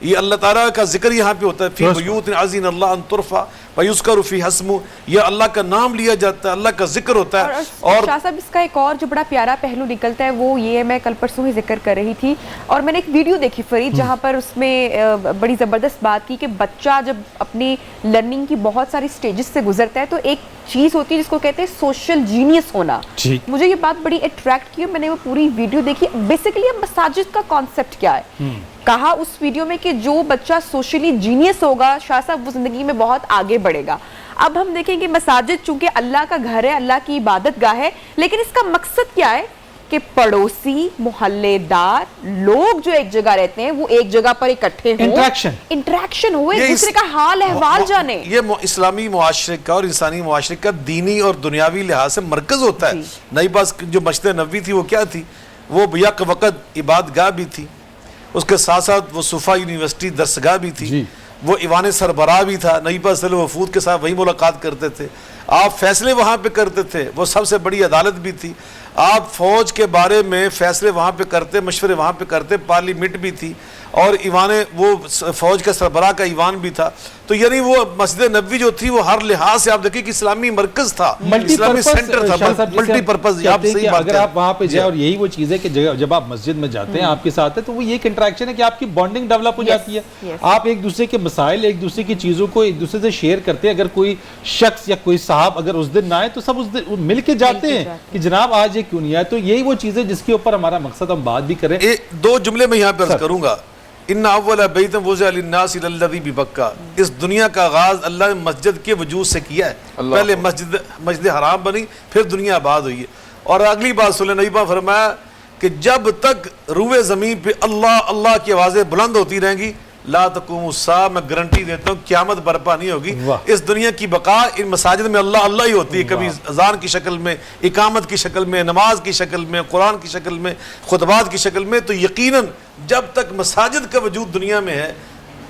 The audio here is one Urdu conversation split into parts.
یہ اللہ تعالیٰ کا ذکر یہاں پہ ہوتا ہے فی بیوت اذن اللہ ان ترفع ویذکر فیہ اسمہ، یہ اللہ کا نام لیا جاتا ہے، اللہ کا ذکر ہوتا ہے. اور شاہ صاحب اس کا ایک اور جو بڑا پیارا پہلو نکلتا ہے وہ یہ ہے، میں کل پرسوں ہی ذکر کر رہی تھی اور میں نے ایک ویڈیو دیکھی فرید جہاں پر اس میں بڑی زبردست بات کی کہ بچہ جب اپنی لرننگ کی بہت ساری سٹیجز سے گزرتا ہے تو ایک چیز ہوتی ہے جس کو کہتے ہیں سوشل جینیس ہونا. مجھے یہ بات بڑی اٹریکٹ کی، میں نے وہ پوری ویڈیو دیکھی. بیسیکلی اب مساجد کا کانسیپٹ کیا ہے، کہا اس ویڈیو میں کہ جو بچہ سوشلی جینیس ہوگا شاہ صاحب وہ زندگی میں بہت آگے بڑھے گا. اب ہم دیکھیں کہ مساجد چونکہ اللہ کا گھر ہے، اللہ کی عبادت گاہ ہے، لیکن اس کا مقصد کیا ہے کہ پڑوسی، محلے دار لوگ جو ایک جگہ رہتے ہیں وہ ایک جگہ پر اکٹھے ہوں، انٹریکشن ہوئے، ایک دوسرے کا حال احوال جانے. یہ اسلامی معاشرے کا اور انسانی معاشرے کا دینی اور دنیاوی لحاظ سے مرکز ہوتا ہے. نئی بات جو مسجد نبوی تھی وہ کیا تھی؟ وہ یک وقت عبادت گاہ بھی تھی، اس کے ساتھ ساتھ وہ صوفہ یونیورسٹی درسگاہ بھی تھی، وہ ایوان سربراہ بھی تھا. نبی پاک صلی اللہ علیہ وسلم وفود کے ساتھ وہی ملاقات کرتے تھے، آپ فیصلے وہاں پہ کرتے تھے، وہ سب سے بڑی عدالت بھی تھی. آپ فوج کے بارے میں فیصلے وہاں پہ کرتے، مشورے وہاں پہ کرتے، پارلیمنٹ بھی تھی اور ایوان وہ فوج کا سربراہ کا ایوان بھی تھا. تو یعنی وہ مسجد نبوی جو تھی وہ ہر لحاظ سے آپ دیکھیں کہ اسلامی مرکز تھا، اسلامی سینٹر تھا، ملٹی پرپز. اگر آپ وہاں پہ جائیں اور یہی وہ چیز ہے کہ جب آپ مسجد میں جاتے ہیں آپ کے ساتھ ہے تو وہ یہ ایک انٹریکشن ہے کہ آپ کی بانڈنگ ڈیولپ ہو جاتی ہے، آپ ایک دوسرے کے مسائل، ایک دوسرے کی چیزوں کو ایک دوسرے سے شیئر کرتے ہیں. اگر کوئی شخص یا کوئی صاحب اگر اس دن نہ آئے تو سب اس دن مل کے جاتے ہیں کہ جناب آج یہ کیوں نہیں آئے. تو یہی وہ چیزیں جس کے اوپر ہمارا مقصد ہم بات بھی کریں. دو جملے میں یہاں پہ عرض کروں گا. ان اول بیت وضع للناس الذی ببکہ، اس دنیا کا آغاز اللہ نے مسجد کے وجود سے کیا ہے. پہلے مسجد حرام بنی، پھر دنیا آباد ہوئی ہے. اور اگلی بات سن لیں، نبی پاک فرمایا کہ جب تک روئے زمین پہ اللہ اللہ کی آوازیں بلند ہوتی رہیں گی لا تقوم الساعہ، میں گارنٹی دیتا ہوں قیامت برپا نہیں ہوگی. اس دنیا کی بقا ان مساجد میں اللہ اللہ ہی ہوتی ہے، کبھی اذان کی شکل میں، اقامت کی شکل میں، نماز کی شکل میں، قرآن کی شکل میں، خطبات کی شکل میں. تو یقیناً جب تک مساجد کا وجود دنیا میں ہے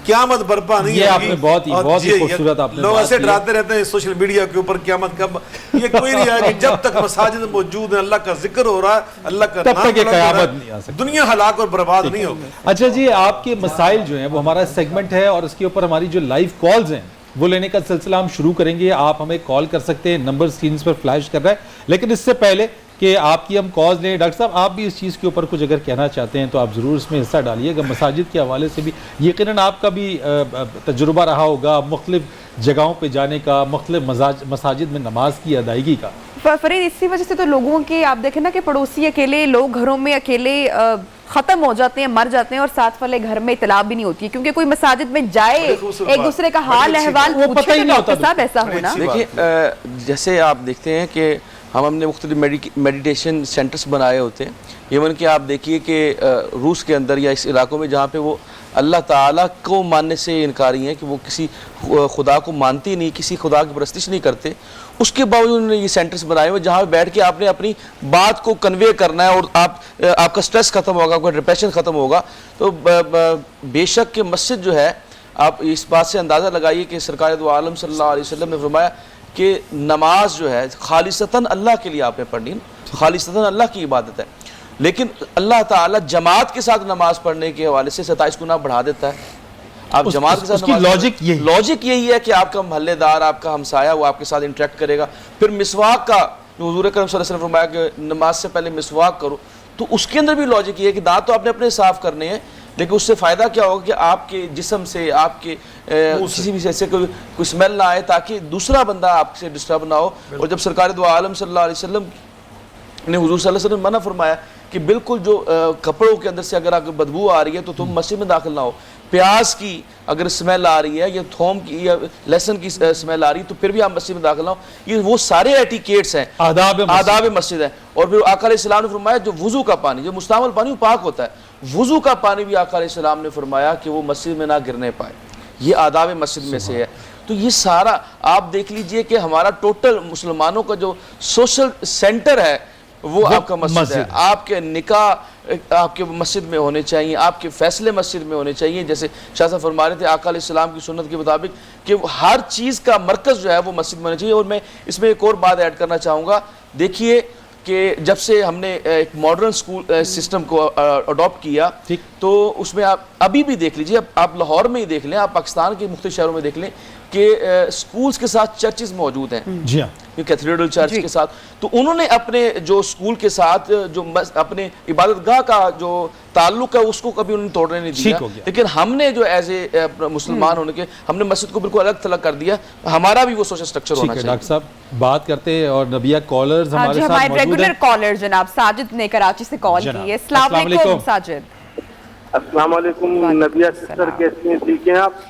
قیامت برپا نہیں ہوگی. یہ آپ نے بہت ہی خوبصورت آپ نے لوگ ایسے ڈراتے رہتے ہیں سوشل میڈیا کے اوپر قیامت کب، یہ کوئی نہیں ہے کہ جب تک مساجد موجود ہیں، اللہ کا ذکر ہو رہا ہے، اللہ کا تب تک یہ قیامت نہیں آ سکتی، دنیا ہلاک اور برباد نہیں ہوگی. اچھا جی، آپ کے مسائل جو ہیں وہ ہمارا سیگمنٹ ہے اور اس کے اوپر ہماری جو لائیو کالز ہیں وہ لینے کا سلسلہ ہم شروع کریں گے. آپ ہمیں کال کر سکتے ہیں، نمبر سکرینز پر فلیش کر رہا ہے. لیکن اس سے پہلے کہ آپ کی ہم کالز لیں، ڈاکٹر صاحب آپ بھی اس چیز کے اوپر کچھ اگر کہنا چاہتے ہیں تو آپ ضرور اس میں حصہ ڈالیے گا. مساجد کے حوالے سے بھی یقیناً آپ کا بھی تجربہ رہا ہوگا مختلف جگہوں پہ جانے کا، مختلف مساجد میں نماز کی ادائیگی کا. فرید اسی وجہ سے تو لوگوں کے آپ دیکھیں نا کہ پڑوسی اکیلے، لوگ گھروں میں اکیلے ختم ہو جاتے ہیں، مر جاتے ہیں اور ساتھ والے گھر میں اطلاع بھی نہیں ہوتی ہے کیونکہ کوئی مساجد میں جائے ایک دوسرے کا حال احوال پوچھے. ڈاکٹر صاحب ایسا ہونا دیکھیں جیسے آپ دیکھتے ہیں کہ ہم نے مختلف میڈیٹیشن سینٹرز بنائے ہوتے ہیں. ایون کہ آپ دیکھیے کہ روس کے اندر یا اس علاقوں میں جہاں پہ وہ اللہ تعالیٰ کو ماننے سے انکاری ہیں کہ وہ کسی خدا کو مانتی نہیں، کسی خدا کی پرستش نہیں کرتے، اس کے باوجود انہوں نے یہ سینٹرز بنائے ہوئے جہاں پہ بیٹھ کے آپ نے اپنی بات کو کنوے کرنا ہے اور آپ کا سٹریس ختم ہوگا، کوئی ڈپریشن ختم ہوگا. تو بے شک کہ مسجد جو ہے، آپ اس بات سے اندازہ لگائیے کہ سرکار دو عالم صلی اللہ علیہ وسلم نے فرمایا کہ نماز جو ہے خالصتاً اللہ کے لیے آپ نے پڑھنی، خالصتاً اللہ کی عبادت ہے. لیکن اللہ تعالیٰ جماعت کے ساتھ نماز پڑھنے کے حوالے سے 27 گنا بڑھا دیتا ہے. آپ جماعت کے ساتھ لاجک یہی ہے کہ آپ کا محلے دار، آپ کا ہمسایہ وہ آپ کے ساتھ انٹریکٹ کرے گا. پھر مسواک کا جو حضور اکرم صلی اللہ علیہ وسلم فرمایا کہ نماز سے پہلے مسواک کرو، تو اس کے اندر بھی لاجک یہ ہے کہ دانت تو آپ نے اپنے صاف کرنے ہیں، لیکن اس سے فائدہ کیا ہوگا کہ آپ کے جسم سے، آپ کے کسی بھی سے کوئی اسمیل نہ آئے تاکہ دوسرا بندہ آپ سے ڈسٹرب نہ ہو. اور جب سرکار دو عالم صلی اللہ علیہ وسلم نے حضور صلی اللہ علیہ وسلم منع فرمایا کہ بالکل جو کپڑوں کے اندر سے اگر بدبو آ رہی ہے تو تم مسجد میں داخل نہ ہو. پیاز کی اگر اسمیل آ رہی ہے یا تھوم کی یا لہسن کی اسمیل آ رہی ہے تو پھر بھی آپ مسجد میں داخل نہ ہو. یہ وہ سارے ایٹیکیٹس ہیں، آداب مسجد ہیں. اور پھر آقا علیہ السلام نے فرمایا جو وضو کا پانی، جو مستعمل پانی وہ پاک ہوتا ہے، وضو کا پانی بھی آقا علیہ السلام نے فرمایا کہ وہ مسجد میں نہ گرنے پائے. یہ آداب مسجد میں سے ہے. تو یہ سارا آپ دیکھ لیجئے کہ ہمارا ٹوٹل مسلمانوں کا جو سوشل سینٹر ہے وہ آپ کا مسجد ہے. آپ کے نکاح آپ کے مسجد میں ہونے چاہیے، آپ کے فیصلے مسجد میں ہونے چاہیے. جیسے شاہ صاحب فرما رہے تھے آقا علیہ السلام کی سنت کے مطابق کہ ہر چیز کا مرکز جو ہے وہ مسجد میں ہونا چاہیے. اور میں اس میں ایک اور بات ایڈ کرنا چاہوں گا. دیکھیے کہ جب سے ہم نے ایک ماڈرن اسکول سسٹم کو اڈاپٹ کیا تو اس میں آپ ابھی بھی دیکھ لیجیے، آپ لاہور میں ہی دیکھ لیں، آپ پاکستان کے مختلف شہروں میں دیکھ لیں کہ اسکولز کے ساتھ چرچز موجود ہیں، جی ہاں، کیتھیڈرل چرچ کے ساتھ، تو انہوں نے اپنے جو اسکول کے ساتھ جو اپنے عبادت گاہ کا جو تعلق ہے اس کو کبھی انہوں نے توڑنے نہیں دیا، لیکن ہم نے جو ایز اے مسلمان ہونے کے ہم نے مسجد کو بالکل الگ تھلگ کر دیا، ہمارا بھی وہ سوشل سٹرکچر ہونا چاہیے۔ ڈاکٹر صاحب بات کرتے ہیں اور نبیہ کالرز ہمارے ساتھ موجود ہیں۔ ریگولر کالر جناب ساجد نے کراچی سے کال کی ہے۔ السلام علیکم ساجد۔ السلام علیکم نبیہ سسٹر، کیسی ہیں؟ ٹھیک ہیں آپ؟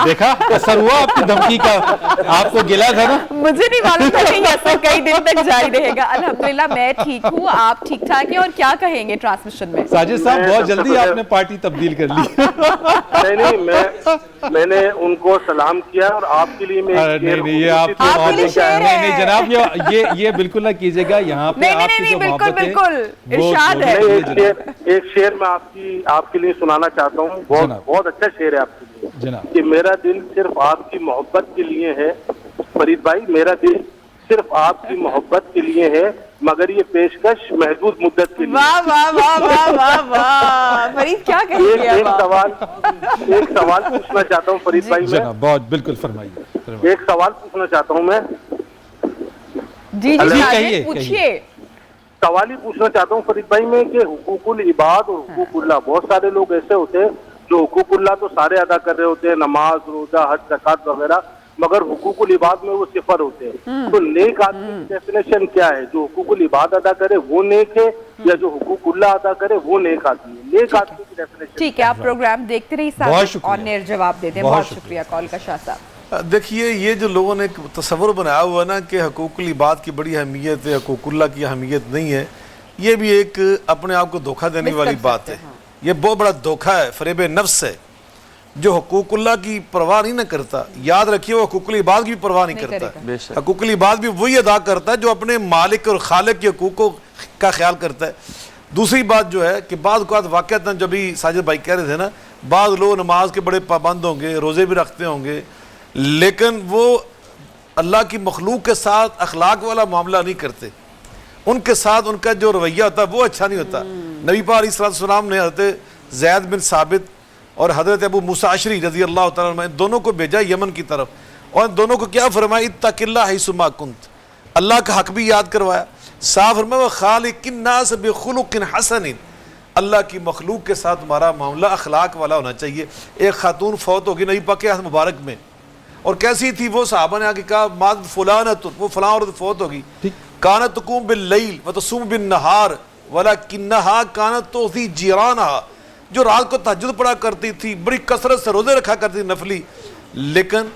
دیکھا اثر ہوا آپ کی دھمکی کا، آپ کو گلا تھا نا؟ مجھے نہیں معلوم تھا کہ یہ اثر کئی دن تک جاری رہے گا۔ الحمدللہ میں ٹھیک ہوں، آپ ٹھیک ٹھاک ہیں؟ اور کیا کہیں گے ٹرانسمیشن میں؟ ساجد صاحب بہت جلدی آپ نے پارٹی تبدیل کر لی۔ نہیں، میں نے ان کو سلام کیا اور آپ کے لیے میں نہیں یہ آپ نہیں جناب، یہ بالکل نہ کیجیے گا، یہاں پہ آپ کی جو محبت ہے بالکل ارشاد ہے۔ ایک شعر میں آپ کے لیے سنانا چاہتا ہوں، بہت اچھا شعر ہے آپ کے لیے کہ میرا دل صرف آپ کی محبت کے لیے ہے، فرید بھائی میرا دل صرف آپ کی محبت کے لیے ہے، مگر یہ پیشکش محدود مدت کے لیے۔ واہ واہ واہ واہ واہ واہ، فرید کیا کہیں گے؟ ایک سوال پوچھنا چاہتا ہوں فرید بھائی، میں بہت بالکل فرمائیے۔ ایک سوال پوچھنا چاہتا ہوں میں۔ جی جی پوچھیے۔ سوال ہی پوچھنا چاہتا ہوں فرید بھائی میں کہ حقوق العباد اور حقوق اللہ، بہت سارے لوگ ایسے ہوتے ہیں جو حقوق اللہ تو سارے ادا کر رہے ہوتے ہیں، نماز، روزہ، حج، زکوٰۃ وغیرہ، مگر حقوق العباد میں وہ صفر ہوتے ہیں۔ تو نیک آدمی کی ڈیفینیشن کیا ہے؟ جو حقوق العباد ادا کرے وہ نیک ہے، یا جو حقوق اللہ ادا کرے وہ نیک آدمی ہے؟ نیک آدمی کی ڈیفینیشن۔ ٹھیک ہے، آپ پروگرام دیکھتے رہیے، آن ایئر جواب دیتے ہیں۔ بہت شکریہ کال کا شاہ صاحب۔ دیکھیے یہ جو لوگوں نے ایک تصور بنایا ہوا نا کہ حقوق العباد کی بڑی اہمیت ہے، حقوق اللہ کی اہمیت نہیں ہے، یہ بھی ایک اپنے آپ کو دھوکہ دینے والی بات ہے۔ یہ بہت بڑا دھوکہ ہے، فریب نفس ہے۔ جو حقوق اللہ کی پرواہ نہیں نہ کرتا، یاد رکھیے وہ حقوق العباد کی پرواہ نہیں کرتا۔ حقوق العباد بھی وہی ادا کرتا ہے جو اپنے مالک اور خالق کے حقوق کا خیال کرتا ہے۔ دوسری بات جو ہے کہ بعض اوقات واقعتاً جب بھی ساجد بھائی کہہ رہے تھے نا، بعض لوگ نماز کے بڑے پابند ہوں گے، روزے بھی رکھتے ہوں گے، لیکن وہ اللہ کی مخلوق کے ساتھ اخلاق والا معاملہ نہیں کرتے، ان کے ساتھ ان کا جو رویہ ہوتا ہے وہ اچھا نہیں ہوتا۔ نبی پاک علیہ السلام نے حضرت زید بن ثابت اور حضرت ابو موسیٰ اشعری رضی اللہ تعالیٰ عنہ ان دونوں کو بھیجا یمن کی طرف، اور ان دونوں کو کیا فرمایا؟ اتق اللہ حیث ما کنت، اللہ کا حق بھی یاد کروایا، صاف فرمایا وخالق الناس بخلق حسن، اللہ کی مخلوق کے ساتھ ہمارا معاملہ اخلاق والا ہونا چاہیے۔ ایک خاتون فوت ہوگی نبی پاک کے ہاتھ مبارک میں، اور کیسی تھی وہ؟ صحابہ نے آگے کہا مات فلانت، وہ فلاں عورت فوت ہوگی، کانت تقوم باللیل وتصوم بالنہار ولکنہا کانت تؤذی جیرانہا، جو رات کو تہجد پڑھا کرتی تھی، بڑی کثرت سے روزے رکھا کرتی تھی نفلی، لیکن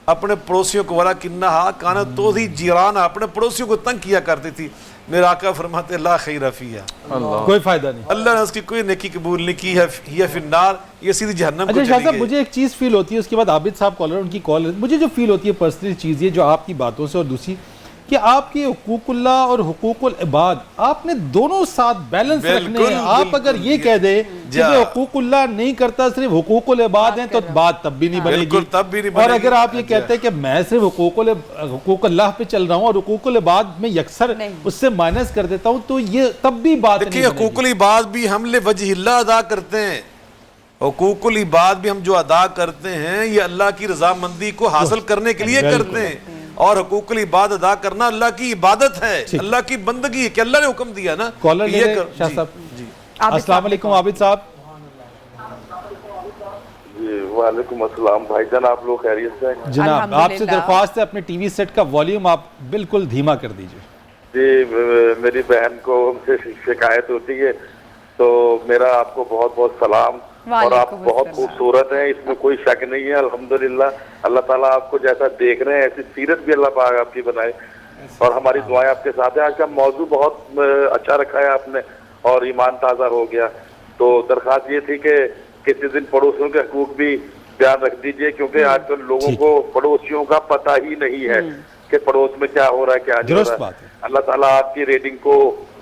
اپنے پڑوسیوں کو ولکنہا کانت تؤذی جیرانہا، اپنے پڑوسیوں کو تنگ کیا کرتی تھی۔ میرا آقا فرماتے اللہ خیر فیہا، کوئی فائدہ نہیں، اللہ نے اس کی کوئی نیکی قبول نہیں کی ہے، ہی فی النار، یہ سیدھی جہنم کو چلی گئی۔ شاہ صاحب مجھے ایک چیز فیل ہوتی ہے، اس کے بعد عابد صاحب کالر ان کی کال، مجھے جو فیل ہوتی ہے پرسنل چیز یہ جو آپ کی باتوں سے، اور دوسری کہ آپ کے حقوق اللہ اور حقوق العباد آپ نے دونوں ساتھ بیلنس رکھنے ہیں۔ آپ اگر یہ کہہ دیں کہ حقوق اللہ نہیں کرتا صرف حقوق العباد ہیں تو بات تب بھی نہیں بنے گی، اور اگر آپ یہ کہتے ہیں کہ میں صرف حقوق اللہ پہ چل رہا ہوں اور حقوق العباد میں یکسر اس سے مائنس کر دیتا ہوں تو یہ تب بھی بات نہیں بنے گی۔ حقوق العباد بھی ہم لوجہ اللہ ادا کرتے ہیں، حقوق العباد بھی ہم جو ادا کرتے ہیں یہ اللہ کی رضامندی کو حاصل کرنے کے لیے کرتے ہیں، اور حقوق العباد ادا کرنا اللہ کی عبادت ہے، اللہ کی بندگی ہے کہ اللہ نے حکم دیا نا۔ کالر لے لیں شاہ صاحب۔ السلام علیکم عابد صاحب۔ جی وعلیکم السلام بھائی جان، آپ لوگ خیریت سے ہیں؟ جناب آپ سے درخواست ہے اپنے ٹی وی سیٹ کا والیوم آپ بالکل دھیما کر دیجئے۔ جی میری بہن کو ہم سے شکایت ہوتی ہے، تو میرا آپ کو بہت بہت سلام، اور آپ بہت خوبصورت ہیں، اس میں کوئی شک نہیں ہے الحمدللہ۔ اللہ تعالیٰ آپ کو جیسا دیکھ رہے ہیں ایسی سیرت بھی اللہ پاک آپ کی بنائے، اور ہماری دعائیں آپ کے ساتھ ہیں۔ آج کا موضوع بہت اچھا رکھا ہے آپ نے، اور ایمان تازہ ہو گیا۔ تو درخواست یہ تھی کہ کسی دن پڑوسیوں کے حقوق بھی بیان رکھ دیجئے، کیونکہ آج کل لوگوں کو پڑوسیوں کا پتہ ہی نہیں ہے کہ پڑوس میں کیا ہو رہا ہے کیا نہیں ہو رہا ہے۔ اللہ تعالیٰ آپ کی ریٹنگ کو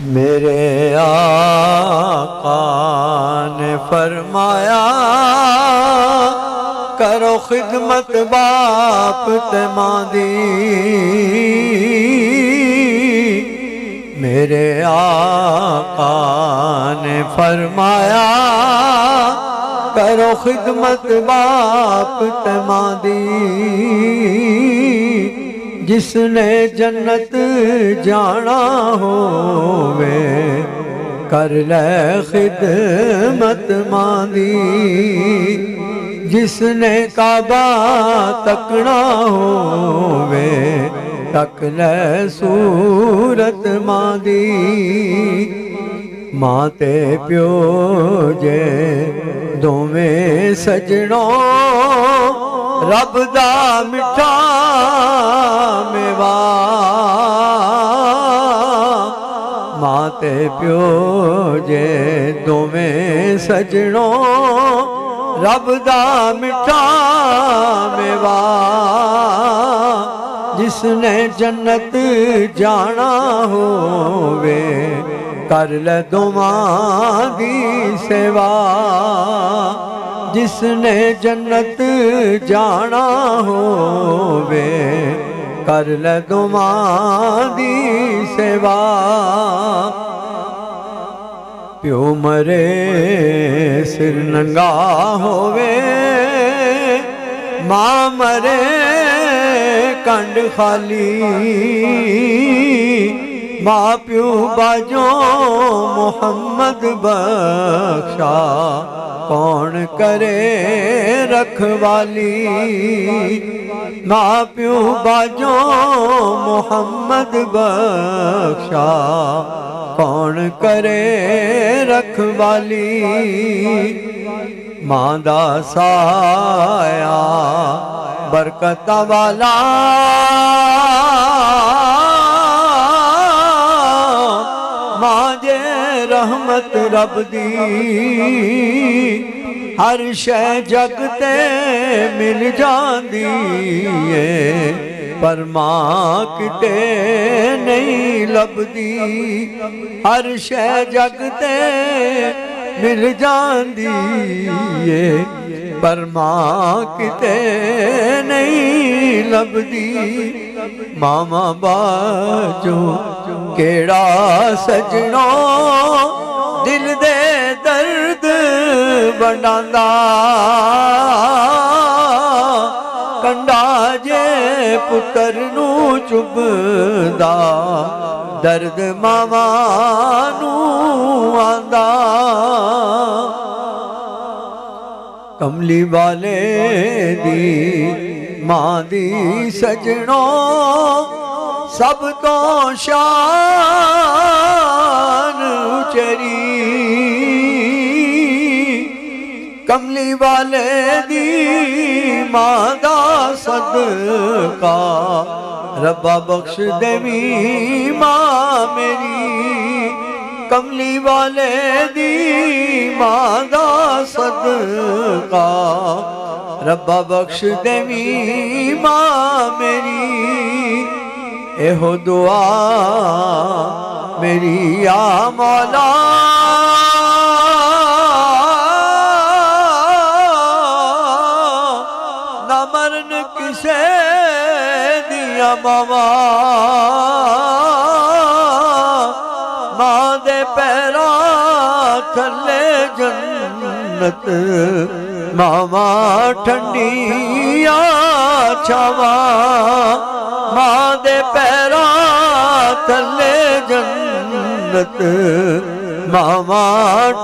میرے آقا نے فرمایا کرو خدمت باپ تے ماں دی، میرے آقا نے فرمایا کرو خدمت باپ تے ماں دی، جس نے جنت جانا ہووے کر لے خدمت ماں دی، جس نے کعبہ تکنا ہووے تک لے صورت ماں دی، ماں تے پیو جے دوویں سجنوں رب دا مٹھا میوا، ماں تے پیو جے دوویں سجنوں رب دا مٹھا میوا، جس نے جنت جانا ہووے کر لے دوواں دی سیوا، جس نے جنت جانا ہووے کر لے دوواں دی سیوا، پیو مرے سر ننگا ہووے ماں مرے کنڈ خالی، ماں پیو باجوں محمد بخشا کون کرے رکھوالی، ماں پیو باجوں محمد بخشا کون کرے رکھوالی، ماں دا سایہ برکت والا ماں جے رحمت رب دی، ہر شے جگ تے مل جاندی ہے پر ماں کتے نہیں لبدی، ہر شے جگ تے مل جاندی ہے پر ماں کتے نہیں لبدی، ماما باجو کیڑا سجنوں دل دے درد بنڈاندا، کنڈا جے پتر نو چبدا درد ماما نو آندا، کملی والے دی ماں دی سجنوں سب تو شان اچری، کملی والے دی ماں دا صدقہ ربا بخش دیوی ماں میری، کملی والے دی ماں دا صدقہ ربا بخش دیوی ماں میری، ایہو دعا میری یا مولا نہ مرن کسے دیا ماما، ماں دے پیرا تھلے جنت ماما ٹھنڈی چھاوا، ماں دے پیرا تھلے جنت ماما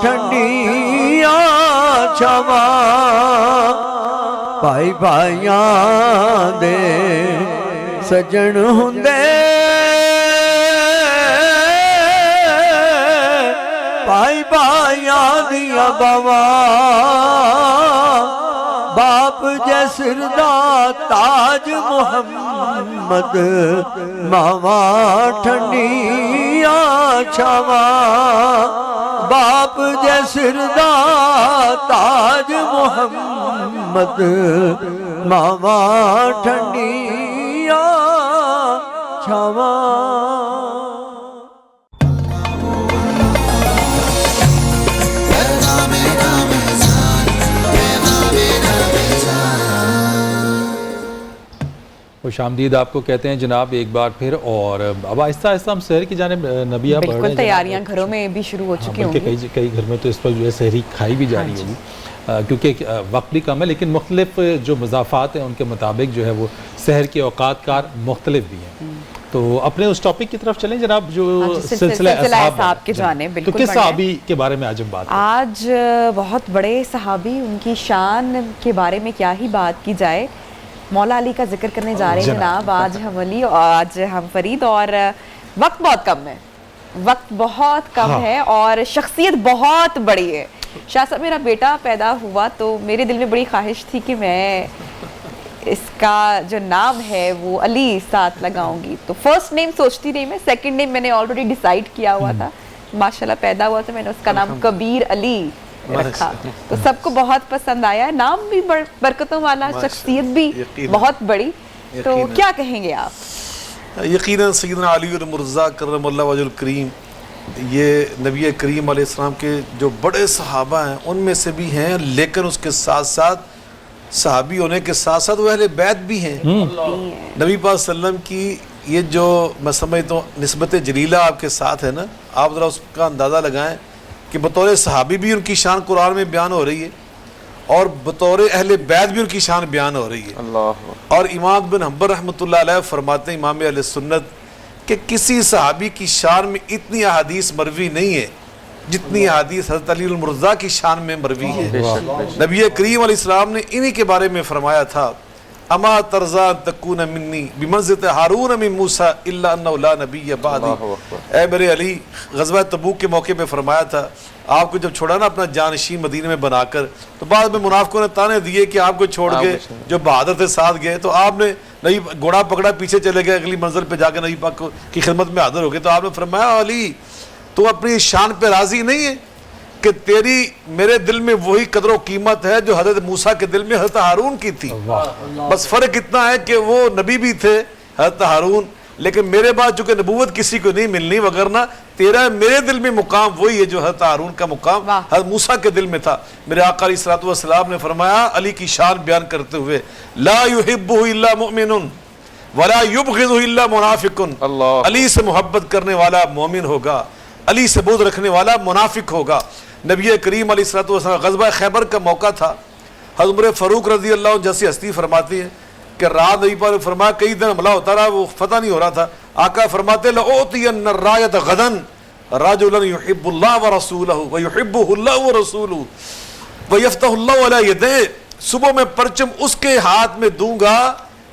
ٹھنڈی چھاوا، بھائی بھائیاں دے سجن ہوندے بھائی بھائیاں دیا باواں، باپ جیسر دا تاج محمد ماما ٹھنڈی چھاوا، باپ جیسر دا تاج محمد ماما ٹھنڈی چھاوا۔ خوش آمدید آپ کو کہتے ہیں جناب ایک بار پھر، اور اب آہستہ آہستہ ہم سحر کی جانب نبیہ بڑھ رہے ہیں. بالکل تیاریاں گھروں میں بھی شروع ہو چکی ہوں گی. کئی گھر میں تو اس وقت جو ہے سحری کھائی بھی جا رہی ہوگی کیونکہ وقت بھی کم ہے، لیکن مختلف جو مضافات ہیں ان کے مطابق جو ہے وہ سحر کے اوقات کار مختلف بھی ہیں. تو اپنے اس ٹاپک کی طرف چلیں جناب جو سلسلہ اصحاب کے جانے. تو کس صحابی کے بارے میں آج ہم بات کریں؟ آج بہت بڑے صحابی، ان کی شان کے بارے میں کیا ہی بات کی جائے. مولا علی کا ذکر کرنے جا رہے ہیں جناب. آج ہم علی، آج ہم فرید، اور وقت بہت کم ہے، وقت بہت کم ہے اور شخصیت بہت بڑی ہے. شاہ صاحب میرا بیٹا پیدا ہوا تو میرے دل میں بڑی خواہش تھی کہ میں اس کا جو نام ہے وہ علی ساتھ لگاؤں گی. تو فرسٹ نیم سوچتی رہی میں، سیکنڈ نیم میں نے آلریڈی ڈیسائیڈ کیا ہوا تھا. ماشاءاللہ پیدا ہوا تو میں نے اس کا نام کبیر علی رکھا. تو سب کو بہت پسند آیا. نام بھی برکتوں والا، شخصیت بھی بہت بڑی. تو کیا کہیں گے آپ؟ یقیناً سیدنا علی المرتضیٰ کرم اللہ وجہ الکریم یہ نبی کریم علیہ السلام کے جو بڑے صحابہ ہیں ان میں سے بھی ہیں، لیکن اس کے ساتھ ساتھ صحابی ہونے کے ساتھ ساتھ وہ اہل بیت بھی ہیں. نبی پاک صلی اللہ علیہ وسلم کی یہ جو میں سمجھتا ہوں نسبت جلیلہ آپ کے ساتھ ہے نا، آپ ذرا اس کا اندازہ لگائیں کہ بطور صحابی بھی ان کی شان قرآن میں بیان ہو رہی ہے اور بطور اہل بیت بھی ان کی شان بیان ہو رہی ہے. اور امام بن حنبل رحمۃ اللہ علیہ فرماتے ہیں، امام اہل سنت، کہ کسی صحابی کی شان میں اتنی احادیث مروی نہیں ہے جتنی احادیث حضرت علی المرتضیٰ کی شان میں مروی ہے. نبی کریم علیہ السلام نے انہی کے بارے میں فرمایا تھا، اما ترضا تکون منی بمنزلۃ ہارون من موسیٰ الا انہ لا نبی بعدی. اے میرے علی، غزوہ تبوک کے موقع پہ فرمایا تھا آپ کو جب چھوڑا نا اپنا جانشین مدینے میں بنا کر، تو بعد میں منافقوں نے تانے دیے کہ آپ کو چھوڑ کے جو بہادر تھے ساتھ گئے، تو آپ نے نبی گھوڑا پکڑا پیچھے چلے گئے، اگلی منزل پہ جا کے نبی پاک کی خدمت میں حاضر ہو گئے. تو آپ نے فرمایا علی تو اپنی شان پہ راضی نہیں ہے کہ تیری میرے دل میں وہی قدر و قیمت ہے جو حضرت موسیٰ کے دل میں حضرت ہارون کی تھی. بس فرق اتنا ہے کہ وہ نبی بھی تھے حضرت ہارون، لیکن میرے بعد چونکہ نبوت کسی کو نہیں ملنی، وگرنہ تیرا میرے دل میں مقام وہی ہے جو حضرت ہارون کا مقام حضرت موسیٰ کے دل میں تھا. میرے آقا علیہ الصلوۃ والسلام نے فرمایا علی کی شان بیان کرتے ہوئے، لا یحبہ الا مؤمن ولا یبغضہ الا منافق. علی سے محبت کرنے والا مومن ہوگا، علی سے بغض رکھنے والا منافق ہوگا. نبی کریم علیہ الصلوۃ والسلام غزوہ خیبر کا موقع تھا. حضرت عمر فاروق رضی اللہ عنہ جیسی ہستی فرماتی ہیں کہ رات نبی پاک نے فرمایا کئی دن حملہ ہوتا رہا، وہ فتح نہیں ہو رہا تھا. آقا فرماتے لأعطین الرایۃ غدا رجلا یحب اللہ ورسولہ ویحبہ اللہ ورسولہ ویفتح اللہ علی یدیہ. صبح میں پرچم اس کے ہاتھ میں دوں گا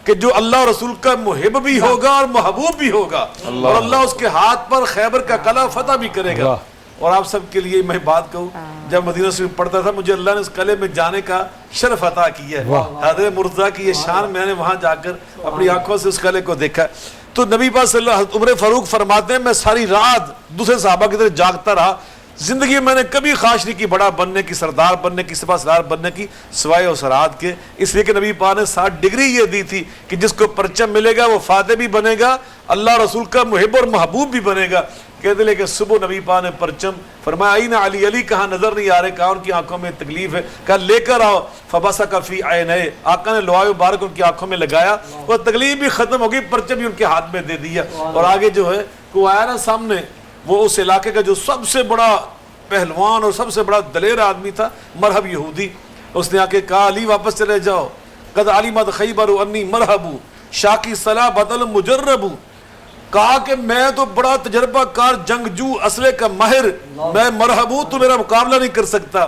کہ جو اللہ رسول کا محب بھی ہوگا اور محبوب بھی ہوگا، اور اللہ اس کے ہاتھ پر خیبر کا قلعہ فتح بھی کرے گا. اور آپ سب کے لیے میں بات کہوں، جب مدینہ شریف پڑھتا تھا مجھے اللہ نے اس قلعے میں جانے کا شرف عطا کیا ہے. حضرت مرتضیٰ کی یہ شان، میں نے وہاں جا کر اپنی آنکھوں سے اس قلعے کو دیکھا. تو نبی پاک صلی اللہ علیہ وسلم عمر فاروق فرماتے ہیں میں ساری رات دوسرے صحابہ کی طرح جاگتا رہا. زندگی میں نے کبھی خواہش نہیں کی بڑا بننے کی، سردار بننے کی، سپہ سالار بننے کی، سوائے اسرات کے. اس لیے کہ نبی پاک نے 60 ڈگری یہ دی تھی کہ جس کو پرچم ملے گا وہ فاتح بھی بنے گا، اللہ رسول کا محب اور محبوب بھی بنے گا. کہتے لے کہ صبح نبی پاک نے پرچم فرمایا این علی، علی کہاں نظر نہیں آ رہے، کہاں ان کی آنکھوں میں تکلیف ہے، کہا لے کر آؤ. فبصق فی عینیہ، آقا نے لوائے مبارک ان کی آنکھوں میں لگایا، وہ تکلیف بھی ختم ہو گئی، پرچم بھی ان کے ہاتھ میں دے دیا. اور آگے جو ہے کوئی آیا نا سامنے، وہ اس علاقے کا جو سب سے بڑا پہلوان اور سب سے بڑا دلیر آدمی تھا، مرحب یہودی. اس نے آ کے کہا علی واپس چلے جاؤ، قد علمت خیبر انی مرحب شاکی صلاح بدل مجرب. کہا کہ میں تو بڑا تجربہ کار جنگجو اسلحے کا ماہر، میں مرحب ہوں، تو میرا مقابلہ نہیں کر سکتا.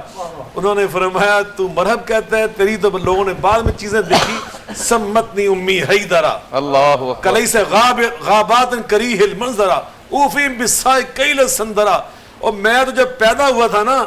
انہوں نے فرمایا تو مرحب کہتا ہے، تیری تو لوگوں نے بعد میں چیزیں دیکھی. سمتنی امی حیدرہ کلیس غابات کریہ المنظرہ اوفیم بالسائے کیل سندرہ. اور میں تو جب پیدا ہوا تھا نا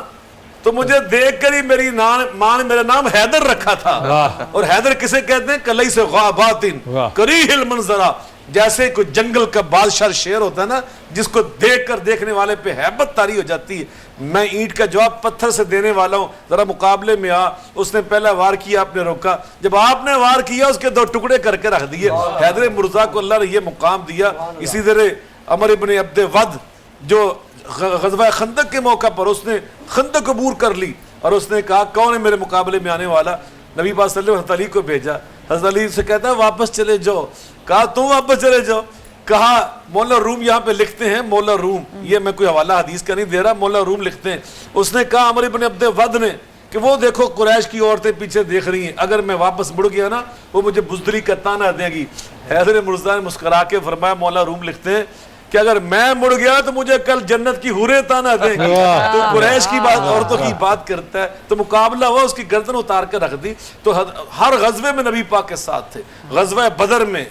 تو مجھے دیکھ کر ہی میری ماں نے میرا نام حیدر رکھا تھا. اور حیدر کسے کہتے ہیں؟ کلیس غابات کریہ المنظرہ. جیسے کوئی جنگل کا بادشاہ شیر ہوتا ہے نا جس کو دیکھ کر دیکھنے والے پہ ہیبت طاری ہو جاتی ہے. میں اینٹ کا جواب پتھر سے دینے والا ہوں، ذرا مقابلے میں آ. اس نے پہلا وار کیا، آپ نے روکا، جب آپ نے وار کیا اس کے 2 ٹکڑے کر کے رکھ دیے. حیدر مرتضیٰ کو اللہ نے یہ مقام دیا. اسی طرح عمر ابن عبد ود جو غزوہ خندق کے موقع پر اس نے خندق عبور کر لی اور اس نے کہا کون ہے میرے مقابلے میں آنے والا. نبی پاک صلی اللہ علیہ وسلم علی کو بھیجا. حضرت علی سے کہتا ہے واپس چلے جاؤ. کہا تم واپس چلے جاؤ. کہا مولا روم یہاں پہ لکھتے ہیں, مولا روم, یہ میں کوئی حوالہ حدیث کا نہیں دے رہا, مولا روم لکھتے ہیں. اس نے کہا عمر بن عبد ود نے کہ وہ دیکھو قریش کی عورتیں پیچھے دیکھ رہی ہیں, اگر میں واپس مڑ گیا نا وہ مجھے بزدلی کا تانا دیں گی. حیدر مرزا نے مسکرا کے فرمایا مولا روم لکھتے ہیں کہ اگر میں مڑ گیا تو مجھے کل جنت کی حوریں تانا دیں گی. تو قریش کی بات, عورتوں کی بات کرتا ہے. تو مقابلہ ہوا, اس کی گردن اتار کر رکھ دی. تو ہر غزوے میں نبی پاک کے ساتھ تھے. غزوہ بدر میں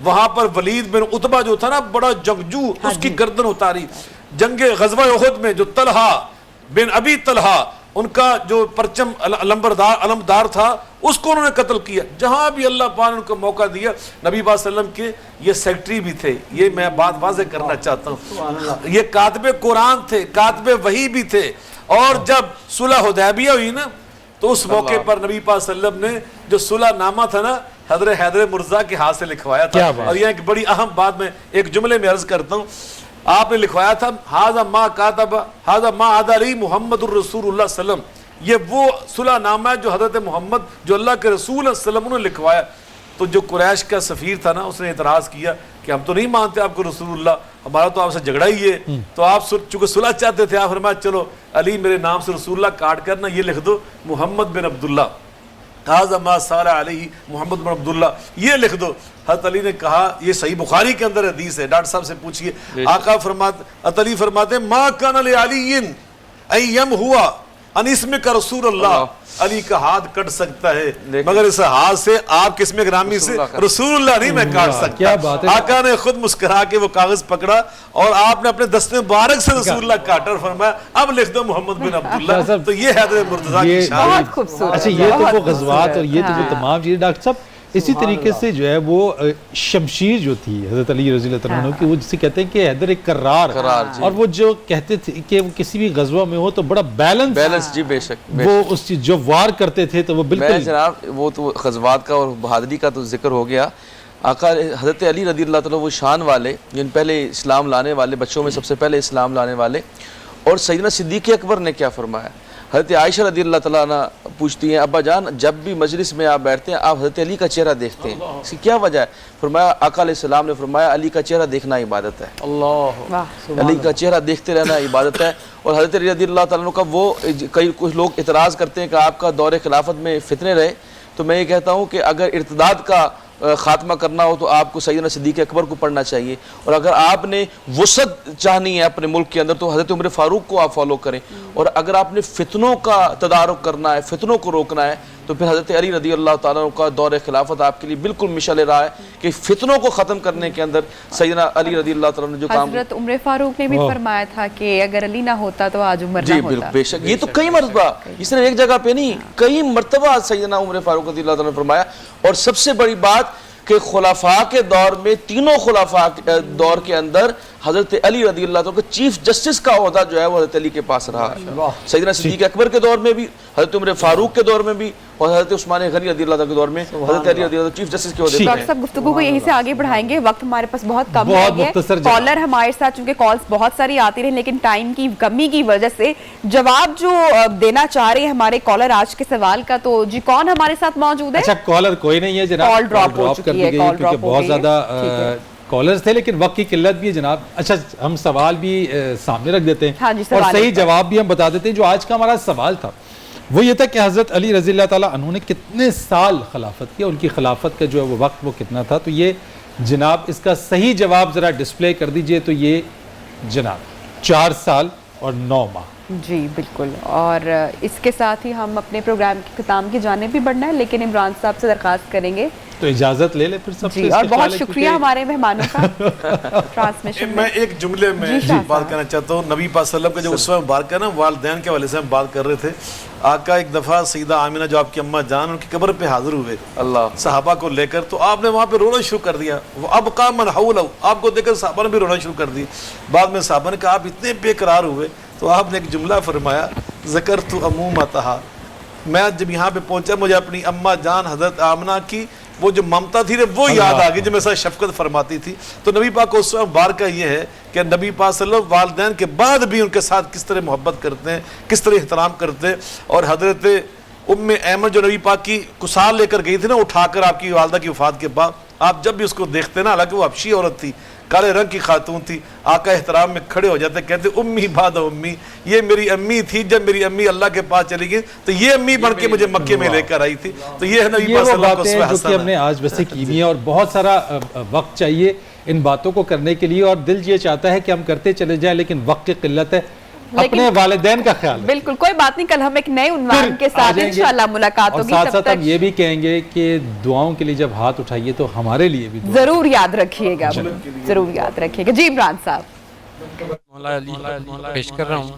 وہاں پر ولید بن عتبہ جو تھا نا بڑا جنگجو, اس کی گردن اتاری. جنگ غزوہ احد میں جو طلحہ بن ابی طلحہ, ان کا جو پرچم علمدار تھا, اس کو انہوں نے قتل کیا. جہاں بھی اللہ پاک نے ان کو موقع دیا. نبی پاک صلی اللہ علیہ وسلم کے یہ سیکٹری بھی تھے, یہ میں بات واضح کرنا چاہتا ہوں. یہ کاتب قرآن تھے, کاتب وحی بھی تھے. اور جب صلح حدیبیہ ہوئی نا تو اس موقع پر نبی پاک صلی اللہ علیہ وسلم نے جو صلح نامہ تھا نا حضرت حیدر مرزا کے ہاتھ سے لکھوایا تھا. اور یہ ایک بڑی اہم بات میں ایک جملے میں عرض کرتا ہوں. آپ نے لکھوایا تھا ھذا ما کاتب ھذا ما علی محمد الرسول اللہ صلی اللہ علیہ وسلم. یہ وہ صلح نامہ ہے جو حضرت محمد جو اللہ کے رسول صلی اللہ علیہ وسلم نے لکھوایا. تو جو قریش کا سفیر تھا نا, اس نے اعتراض کیا کہ ہم تو نہیں مانتے آپ کو رسول اللہ, ہمارا تو آپ سے جھگڑا ہی ہے. تو آپ چونکہ صلح چاہتے تھے, آپ فرمایا چلو علی میرے نام سے رسول اللہ کاٹ کرنا یہ لکھ دو محمد بن عبداللہ, ھذا ما صار علیہ محمد بن عبداللہ, یہ لکھ دو. حضرت علی نے کہا, یہ صحیح بخاری کے اندر حدیث ہے, ڈاکٹر صاحب سے پوچھئے. آقا فرماتے, حضرت علی فرماتے ہیں ما کان لعلی ان یمحو عن اسمک رسول اللہ. علی کا ہاتھ کٹ سکتا ہے مگر اس ہاتھ سے آپ کس میں گرامی سے رسول اللہ نہیں میں کاٹ سکتا. آقا نے خود مسکرا کے وہ کاغذ پکڑا اور آپ نے اپنے دست مبارک سے رسول اللہ کاٹا اور فرمایا اب لکھ دو محمد بن عبداللہ. تو یہ حیدر مرتضیٰ کی شان ہے. اچھا یہ تو وہ غزوات اور یہ تو وہ تمام چیزیں. ڈاکٹر صاحب اسی طریقے سے جو ہے وہ شمشیر جو تھی حضرت علی رضی اللہ عنہ کی, وہ جسے کہتے ہیں کہ حیدر ایک کرار, اور وہ جو کہتے تھے کہ وہ کسی بھی غزوہ میں ہو تو بڑا بیلنس, جی بے شک, وہ اس چیز جو وار کرتے تھے تو وہ بالکل. جناب وہ تو غزوات کا اور بہادری کا تو ذکر ہو گیا. آقا حضرت علی رضی اللہ عنہ وہ شان والے جن پہلے اسلام لانے والے, بچوں میں سب سے پہلے اسلام لانے والے. اور سیدنا صدیق اکبر نے کیا فرمایا, حضرت عائشہ رضی اللہ تعالیٰ عنہ پوچھتی ہیں ابا جان جب بھی مجلس میں آپ بیٹھتے ہیں آپ حضرت علی کا چہرہ دیکھتے ہیں, اس کی کیا وجہ ہے؟ فرمایا آقا علیہ السلام نے فرمایا علی کا چہرہ دیکھنا عبادت ہے. اللہ, علی کا چہرہ دیکھتے رہنا عبادت ہے. اور حضرت علی رضی اللہ تعالیٰ عنہ کا وہ کچھ لوگ اعتراض کرتے ہیں کہ آپ کا دور خلافت میں فتنے رہے, تو میں یہ کہتا ہوں کہ اگر ارتداد کا خاتمہ کرنا ہو تو آپ کو سیدنا صدیق اکبر کو پڑھنا چاہیے, اور اگر آپ نے وسعت چاہنی ہے اپنے ملک کے اندر تو حضرت عمر فاروق کو آپ فالو کریں, اور اگر آپ نے فتنوں کا تدارک کرنا ہے, فتنوں کو روکنا ہے, تو پھر حضرت علی رضی اللہ تعالیٰ عنہ کا دور خلافت آپ کے لیے بالکل مشعل راہ ہے کہ فتنوں کو ختم کرنے کے اندر سیدنا علی رضی اللہ تعالیٰ عنہ جو کام. حضرت عمر فاروق نے بھی فرمایا تھا کہ اگر علی نہ ہوتا تو آج عمر نہ ہوتا. جی بے شک, یہ تو کئی مرتبہ, اس نے ایک جگہ پہ نہیں کئی مرتبہ سیدنا عمر فاروق رضی اللہ تعالیٰ نے فرمایا. اور سب سے بڑی بات کہ خلفاء کے دور میں تینوں خلفاء دور کے اندر حضرت علی رضی اللہ عنہ کا چیف جسٹس کا عہدہ جو ہے وہ حضرت علی کے پاس رہا ہے. سیدنا صدیق اکبر کے دور میں بھی, حضرت عمر فاروق کے دور میں بھی, اور حضرت عثمان غنی رضی اللہ عنہ کے دور میں حضرت علی رضی اللہ عنہ چیف جسٹس کے عہدے پر ہیں. ڈاکٹر صاحب گفتگو کو یہیں سے آگے بڑھائیں گے, وقت ہمارے پاس بہت کم ہے. کالر ہمارے ساتھ چونکہ کالز بہت ساری آتی رہی لیکن ٹائم کی کمی کی وجہ سے جواب جو دینا چاہ رہے ہیں ہمارے کالر آج کے سوال کا, تو جی کون ہمارے ساتھ موجود ہے؟ اچھا کالر کوئی نہیں ہے جناب, کال ڈراپ ہو چکی ہے, کیونکہ بہت زیادہ کالرز تھے لیکن وقت کی قلت بھی ہے جناب. اچھا ہم سوال بھی سامنے رکھ دیتے ہیں اور صحیح جواب بھی ہم بتا دیتے ہیں. جو آج کا ہمارا سوال تھا وہ یہ تھا کہ حضرت علی رضی اللہ تعالیٰ عنہ نے کتنے سال خلافت کیا, ان کی خلافت کا جو ہے وہ وقت وہ کتنا تھا. تو یہ جناب اس کا صحیح جواب ذرا ڈسپلے کر دیجئے. تو یہ جناب 4 سال اور 9 ماہ. جی بالکل, اور اس کے ساتھ ہی ہم اپنے پروگرام کے اختتام کی جانب بھی بڑھنا ہے, لیکن عمران صاحب سے درخواست کریں گے تو اجازت لے لے پھر سب سے. اور بہت شکریہ ہمارے مہمانوں کا ٹرانسمیشن میں ایک جملے میں بات کرنا چاہتا ہوں. نبی پاک صلی اللہ علیہ وسلم کا جو اسوہ مبارک ہے نا, والدین کے حوالے سے ہم بات کر رہے تھے. آقا ایک دفعہ سیدہ آمینہ جو آپ کی اماں جان, ان کی قبر پہ حاضر ہوئے اللہ صحابہ کو لے کر, تو آپ نے وہاں پہ رونا شروع کر دیا. وہ ابقى من حولہ, آپ کو دیکھ کر صحابہ نے بھی رونا شروع کر دی. بعد میں صحابہ نے کہا آپ اتنے بے قرار ہوئے, تو آپ نے ایک جملہ فرمایا ذکرت امومتہا, میں جب یہاں پہ پہنچا مجھے اپنی اماں جان حضرت آمنہ کی وہ جو ممتا تھی وہ یاد آ گئی جو میرے ساتھ شفقت فرماتی تھی. تو نبی پاک کو اس وقت مبارکہ یہ ہے کہ نبی پاک صلی اللہ علیہ وسلم والدین کے بعد بھی ان کے ساتھ کس طرح محبت کرتے ہیں, کس طرح احترام کرتے ہیں. اور حضرت ام ایمن جو نبی پاک کی کسال لے کر گئی تھی نا اٹھا کر آپ کی والدہ کی وفات کے بعد، آپ جب بھی اس کو دیکھتے نا، حالانکہ وہ حبشی عورت تھی، کالے رنگ کی خاتون تھی، آقا احترام میں کھڑے ہو جاتے، کہتے امی بعد امی، یہ میری امی تھی، جب میری امی اللہ کے پاس چلی گئی تو یہ امی بن کے مجھے مکے میں لے کر آئی تھی. تو یہ ہے نبی پاک صلی اللہ علیہ وسلم کو جو کہ ہم نے آج ویسے کی ہوئی ہیں، اور بہت سارا وقت چاہیے ان باتوں کو کرنے کے لیے، اور دل یہ چاہتا ہے کہ ہم کرتے چلے جائیں، لیکن وقت کی قلت ہے. اپنے والدین کا خیال ہے. بالکل، کوئی بات نہیں، کل ہم ایک نئے عنوان کے ساتھ انشاءاللہ ملاقات ہوگی. اور ساتھ ساتھ ہم یہ بھی کہیں گے کہ دعاؤں کے لیے جب ہاتھ اٹھائیے تو ہمارے لیے بھی ضرور یاد رکھیے گا، ضرور یاد رکھیے گا. جی عمران صاحب. مولا علی پیش کر رہا ہوں.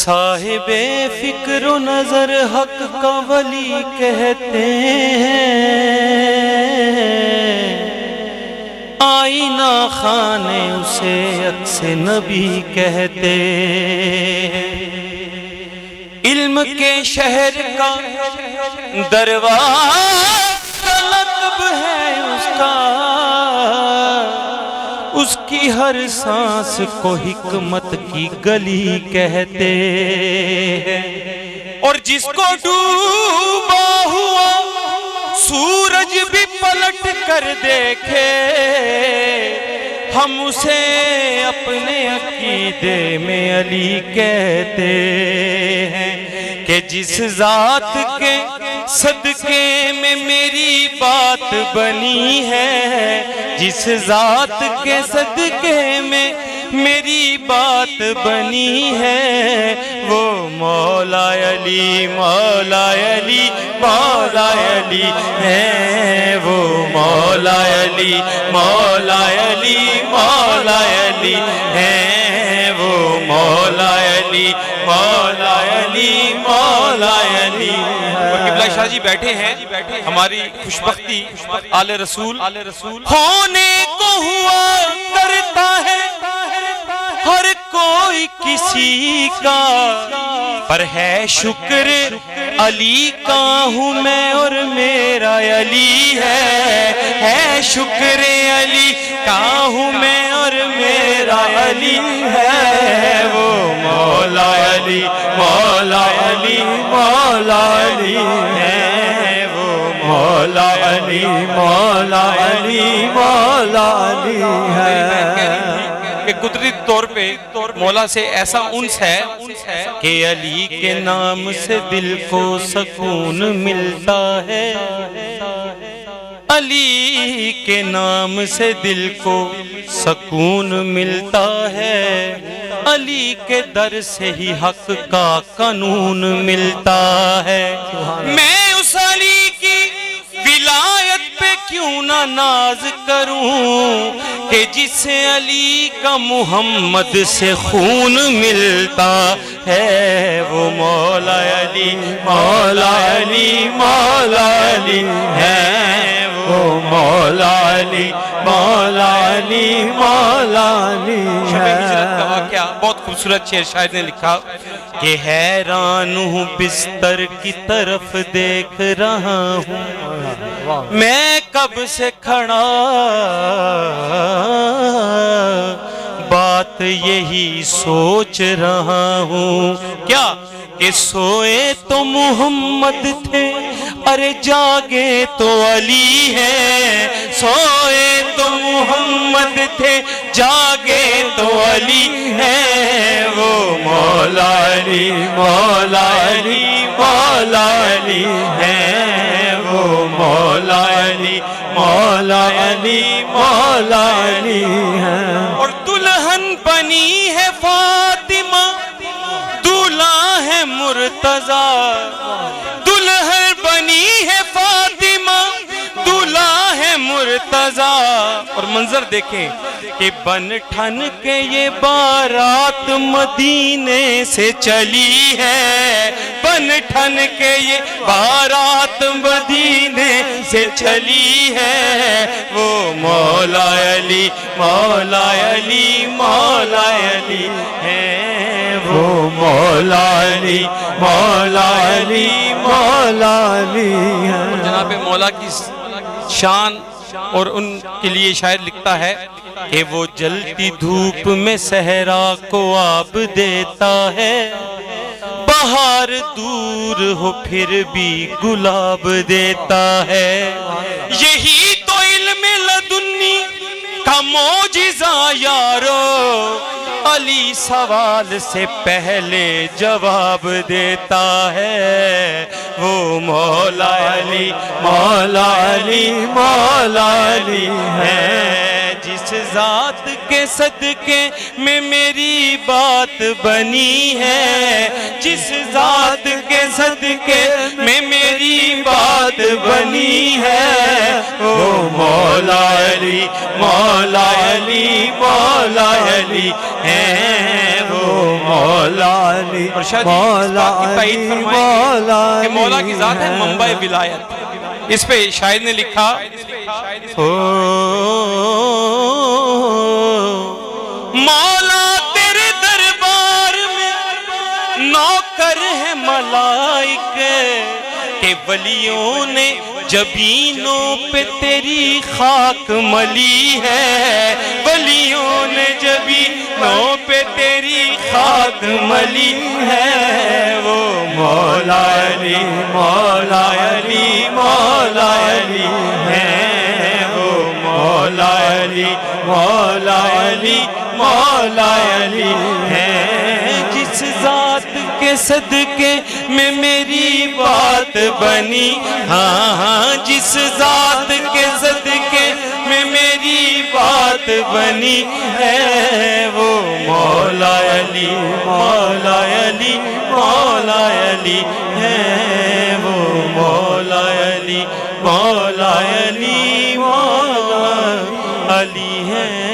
صاحب فکر و نظر حق کا ولی کہتے ہیں، آئینہ خانے اسے عکس نبی کہتے ہیں. علم کے شہر کا دروازہ لقب ہے اس کا، اس کی ہر سانس کو حکمت کی گلی کہتے ہیں. اور جس کو ڈوبا ہوا سورج بھی پلٹ کر دیکھے، ہم اسے اپنے عقیدے میں علی کہتے ہیں. کہ جس ذات کے صدقے میں میری بات بنی ہے، جس ذات کے صدقے میں میری بات بنی ہے، وہ مولا علی مولا علی مولا علی ہے. وہ مولا علی مولا علی مولا علی ہے. وہ مولا علی مولا علی مولا علی. اور قبلہ شاہ جی بیٹھے ہیں، ہماری خوشبختی آل رسول ہونے کو ہوا کرتا ہے ہر کوئی کسی کا، پر ہے شکر علی کا ہوں میں اور میرا علی ہے شکر علی کا ہوں میں اور میرا علی ہے. وہ مولا علی مولا علی مولا علی ہے. وہ مولا علی مولا علی مولا علی ہے. کہ قدرتی طور پہ مولا سے ایسا انس ہے کہ علی کے نام سے دل کو سکون ملتا ہے. علی کے نام سے دل کو سکون ملتا ہے. علی کے در سے ہی حق کا قانون ملتا ہے. میں اس علی کی ولایت پہ کیوں نہ ناز کروں کہ جس علی کا محمد سے خون ملتا ہے. وہ مولا علی مولا علی مولا علی ہے. وہ مولا علی مولا علی مولا علی ہے. شب ہجرت کا واقعہ بہت خوبصورت شعر شاعر نے لکھا کہ حیران ہوں بستر کی طرف دیکھ رہا ہوں میں کب سے کھڑا، بات یہی سوچ رہا ہوں کیا کہ سوئے تو محمد تھے ارے جاگے تو علی ہے. سوئے تو محمد تھے جاگے تو علی ہے. وہ مولا علی مولا علی مولا علی ہے. وہ مولا علی مولا علی مولا علی ہے. اور دلہن بنی ہے فاطمہ، دولہا ہے مرتضیٰ. دلہن بنی ہے فاطمہ، دولہا ہے مرتضیٰ. اور منظر دیکھیں کہ بن ٹھن کے یہ بارات مدینے سے چلی ہے. بن ٹھن کے یہ بارات مدینے سے چلی ہے. وہ مولا علی مولا علی مولا علی ہے. وہ مولا علی مولا علی مولا علی ہے. جناب مولا کی شان اور ان کے لیے شاعر لکھتا ہے کہ وہ جلتی دھوپ میں صحرا کو آب دیتا ہے، بہار دور ہو پھر بھی گلاب دیتا ہے، یہی تو علم لدنی کا معجزہ یارو، علی سوال سے پہلے جواب دیتا ہے، وہ مولا علی مولا علی مولا علی ہے، جس ذات کے صدقے میں میری بات بنی ہے، جس ذات کے صدقے میں میری بات بنی ہے، وہ مولا علی مولا علی مولا علی ہے، وہ مولا علی اور شاید اس بات کی تائید فرمائیں کہ مولا کی ذات ہے منبع ولایت۔ اس پہ شاعر نے لکھا مولا تیرے دربار میں نوکر ہے ملائکے کہ ولیوں نے جبینوں پہ تیری خاک ملی ہے، ولیوں نے جبینوں پہ تیری خاک ملی ہے، وہ مولا علی مولا علی مولا علی ہے، وہ مولا علی مولا علی مولا علی ہے، جس ذات کے صدقے میں میری بات بنی، ہاں ہاں جس ذات کے صدقے میں میری بات بنی ہے، وہ مولا علی مولا علی مولا علی ہے، وہ مولا علی مولا علی مولا علی ہے۔